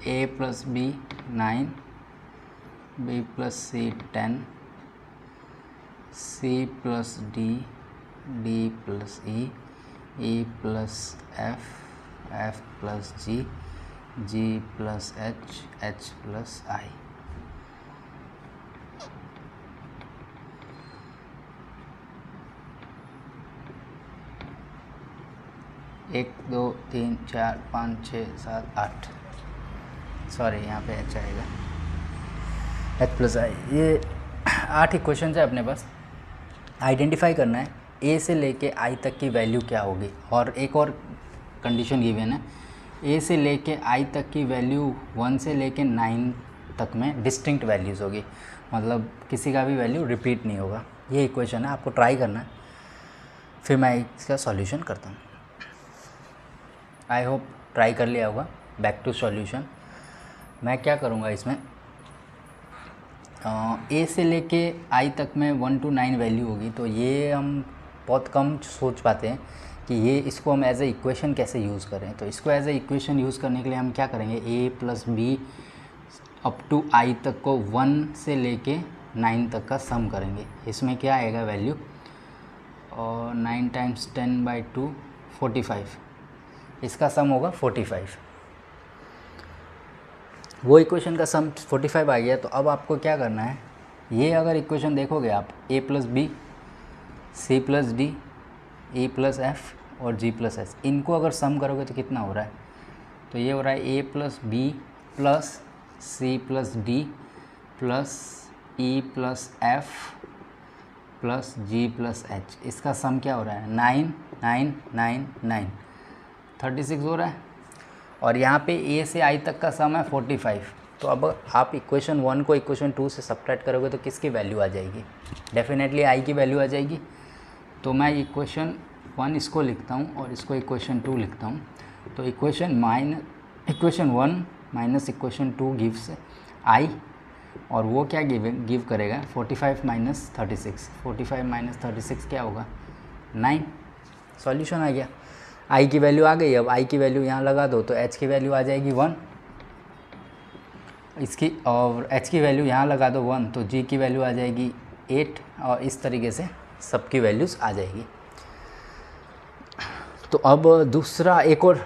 A plus B 9, B plus C 10, C plus D, D plus E, E plus F, F plus G, G plus H, H plus I. एक दो तीन चार पाँच छः सात आठ, सॉरी यहाँ पे एच आएगा, एच प्लस आई। ये 8 इक्वेशन है अपने पास। आइडेंटिफाई करना है ए से लेके आई तक की वैल्यू क्या होगी, और एक और कंडीशन गिवन है, ए से लेके आई तक की वैल्यू 1 से लेके 9 तक में डिस्टिंक्ट वैल्यूज़ होगी, मतलब किसी का भी वैल्यू रिपीट नहीं होगा। ये इक्वेशन है, आपको ट्राई करना है, फिर मैं इसका सॉल्यूशन करता हूँ। आई होप ट्राई कर लिया होगा। Back to solution. मैं क्या करूँगा इसमें, ए से लेके आई तक में 1 to 9 वैल्यू होगी, तो ये हम बहुत कम सोच पाते हैं कि ये इसको हम एज ए इक्वेशन कैसे यूज़ करें। तो इसको एज ए इक्वेशन यूज़ करने के लिए हम क्या करेंगे, ए प्लस बी अप टू आई तक को 1 से लेके 9 तक का सम करेंगे। इसमें क्या आएगा वैल्यू, और 9 × 10/2 45, इसका सम होगा 45। वो इक्वेशन का सम 45 आ गया। तो अब आपको क्या करना है, ये अगर इक्वेशन देखोगे आप, A plus B, C plus D, E plus F और जी प्लस एस, इनको अगर सम करोगे तो कितना हो रहा है, तो ये हो रहा है A plus B plus C plus D plus E plus F plus G plus H. इसका सम क्या हो रहा है, 9 9 9 9 36 हो रहा है। और यहाँ पे ए से आई तक का सम है 45। तो अब आप इक्वेशन 1 को इक्वेशन 2 से सब्ट्रैक्ट करोगे तो किसकी वैल्यू आ जाएगी, डेफिनेटली आई की वैल्यू आ जाएगी। तो मैं इक्वेशन 1 इसको लिखता हूँ और इसको इक्वेशन 2 लिखता हूँ। तो इक्वेशन 1 माइनस इक्वेशन 2 गिव्स आई, और वो क्या गिव करेगा, 45 - 36, 45 - 36 क्या होगा, 9। सॉल्यूशन आ गया। आई की वैल्यू आ गई। अब आई की वैल्यू यहाँ लगा दो तो एच की वैल्यू आ जाएगी 1 इसकी, और एच की वैल्यू यहाँ लगा दो 1 तो जी की वैल्यू आ जाएगी 8, और इस तरीके से सबकी वैल्यूज़ आ जाएगी। तो अब दूसरा एक और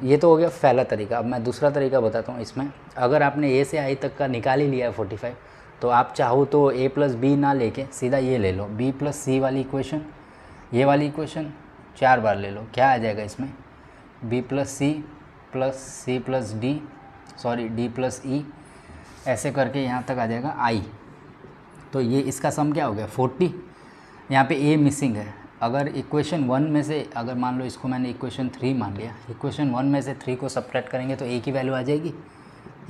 ये तो हो गया पहला तरीका। अब मैं दूसरा तरीका बताता हूँ। इसमें अगर आपने ए से आई तक का निकाल ही लिया है 45, तो आप चाहो तो ए प्लस बी ना लेके सीधा ये ले लो, बी प्लस सी वाली इक्वेशन, ये वाली इक्वेशन 4 बार ले लो। क्या आ जाएगा इसमें, B plus C plus D, sorry D plus E, ऐसे करके यहाँ तक आ जाएगा आई। तो ये इसका सम क्या हो गया 40। यहाँ पे ए मिसिंग है। अगर इक्वेशन 1 में से, अगर मान लो इसको मैंने इक्वेशन 3 मान लिया, इक्वेशन 1 में से 3 को सब्ट्रैक्ट करेंगे तो ए की वैल्यू आ जाएगी।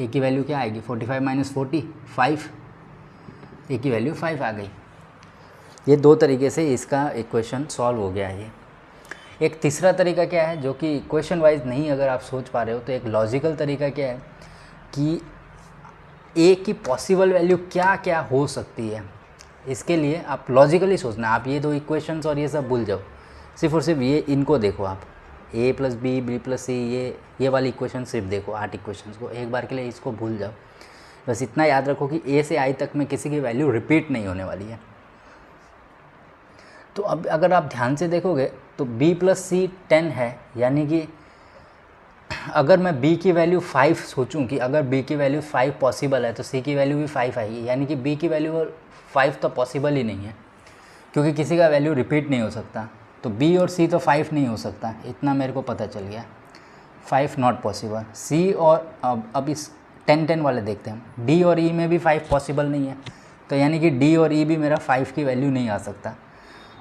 ए की वैल्यू क्या आएगी, 45 - 40 5, ए की वैल्यू 5 आ गई। ये 2 तरीके से इसका इक्वेशन सॉल्व हो गया है। एक तीसरा तरीका क्या है, जो कि इक्वेशन वाइज नहीं अगर आप सोच पा रहे हो, तो एक लॉजिकल तरीका क्या है कि ए की पॉसिबल वैल्यू क्या क्या हो सकती है। इसके लिए आप लॉजिकली सोचना, आप ये 2 इक्वेशंस और ये सब भूल जाओ, सिर्फ और सिर्फ ये इनको देखो आप, A plus B, B plus सी, ये वाली इक्वेशन सिर्फ देखो, 8 इक्वेशंस को एक बार के लिए इसको भूल जाओ। बस इतना याद रखो कि ए से आई तक में किसी की वैल्यू रिपीट नहीं होने वाली है। तो अब अगर आप ध्यान से देखोगे तो b प्लस सी 10 है, यानी कि अगर मैं b की वैल्यू 5 सोचूं कि अगर b की वैल्यू 5 पॉसिबल है तो c की वैल्यू भी 5 आएगी, यानी कि b की वैल्यू 5 तो पॉसिबल ही नहीं है, क्योंकि किसी का वैल्यू रिपीट नहीं हो सकता। तो b और c तो 5 नहीं हो सकता, इतना मेरे को पता चल गया, 5 नॉट पॉसिबल। c और अब इस 10 वाले देखते हैं, d और e में भी 5 पॉसिबल नहीं है, तो यानी कि d और e भी मेरा 5 की वैल्यू नहीं आ सकता,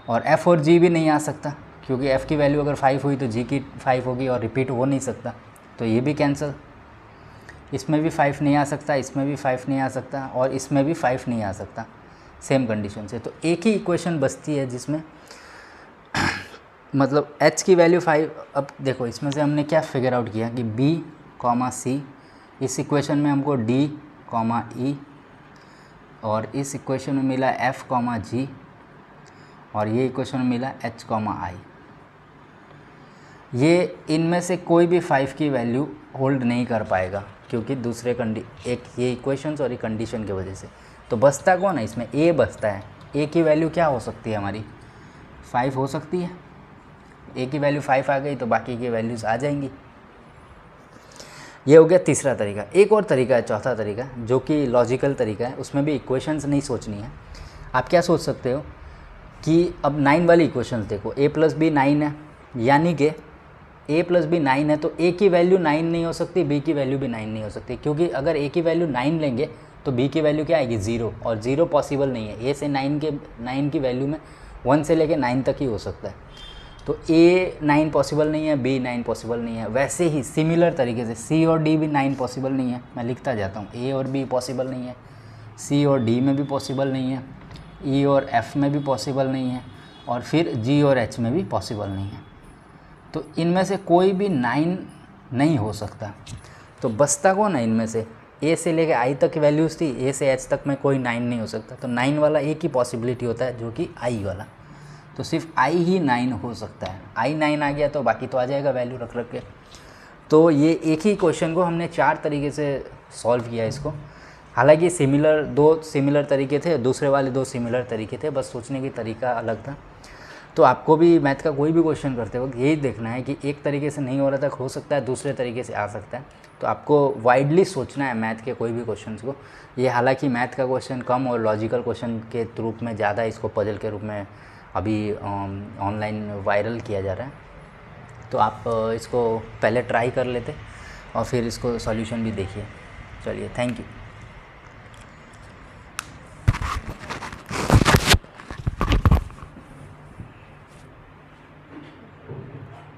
और f और g भी नहीं आ सकता, क्योंकि f की वैल्यू अगर 5 हुई तो g की 5 होगी और रिपीट हो नहीं सकता, तो ये भी कैंसिल। इसमें भी 5 नहीं आ सकता, इसमें भी 5 नहीं आ सकता, और इसमें भी 5 नहीं आ सकता सेम कंडीशन से। तो एक ही इक्वेशन बचती है जिसमें मतलब h की वैल्यू 5। अब देखो इसमें से हमने क्या फिगर आउट किया कि b, c, इस इक्वेशन में हमको d, e, और इस इक्वेशन में मिला f, g, और ये इक्वेशन में मिला h, i। ये इनमें से कोई भी 5 की वैल्यू होल्ड नहीं कर पाएगा, क्योंकि दूसरे एक ये इक्वेशंस और ये कंडीशन की वजह से। तो बचता कौन है इसमें? ए बचता है। ए की वैल्यू क्या हो सकती है हमारी? 5 हो सकती है। ए की वैल्यू 5 आ गई तो बाकी की वैल्यूज़ आ जाएंगी। ये हो गया तीसरा तरीका। एक और तरीका है, चौथा तरीका, जो कि लॉजिकल तरीका है। उसमें भी इक्वेशंस नहीं सोचनी है। आप क्या सोच सकते हो कि अब 9 वाली इक्वेशंस देखो, a + b 9 है, यानी कि a + b 9 है तो a की वैल्यू 9 नहीं हो सकती, b की वैल्यू भी 9 नहीं हो सकती, क्योंकि अगर a की वैल्यू 9 लेंगे तो b की वैल्यू क्या आएगी? 0, और 0 पॉसिबल नहीं है। a से 9 की वैल्यू में 1 से लेके 9 तक ही हो सकता है। तो a 9 पॉसिबल नहीं है, b 9 पॉसिबल नहीं है। वैसे ही सिमिलर तरीके से c और d भी 9 पॉसिबल नहीं है। मैं लिखता जाता हूँ, a और b पॉसिबल नहीं है, c और d में भी पॉसिबल नहीं है, e और f में भी पॉसिबल नहीं है, और फिर g और h में भी पॉसिबल नहीं है। तो इनमें से कोई भी 9 नहीं हो सकता। तो बचता कौन है इनमें से? a से लेके i तक की वैल्यूज़ थी, a से h तक में कोई 9 नहीं हो सकता। तो 9 वाला एक ही पॉसिबिलिटी होता है, जो कि i वाला। तो सिर्फ i ही 9 हो सकता है। i 9 आ गया तो बाकी तो आ जाएगा वैल्यू रख के। तो ये एक ही क्वेश्चन को हमने 4 तरीके से सॉल्व किया इसको। हालांकि दो सिमिलर तरीके थे, दूसरे वाले 2 सिमिलर तरीके थे, बस सोचने की तरीका अलग था। तो आपको भी मैथ का कोई भी क्वेश्चन करते वक्त यही देखना है कि एक तरीके से नहीं हो रहा था, हो सकता है दूसरे तरीके से आ सकता है। तो आपको वाइडली सोचना है मैथ के कोई भी क्वेश्चन को। ये हालांकि मैथ का क्वेश्चन कम और लॉजिकल क्वेश्चन के रूप में ज़्यादा इसको पजल के रूप में अभी ऑनलाइन वायरल किया जा रहा है। तो आप इसको पहले ट्राई कर लेते और फिर इसको सॉल्यूशन भी देखिए। चलिए, थैंक यू।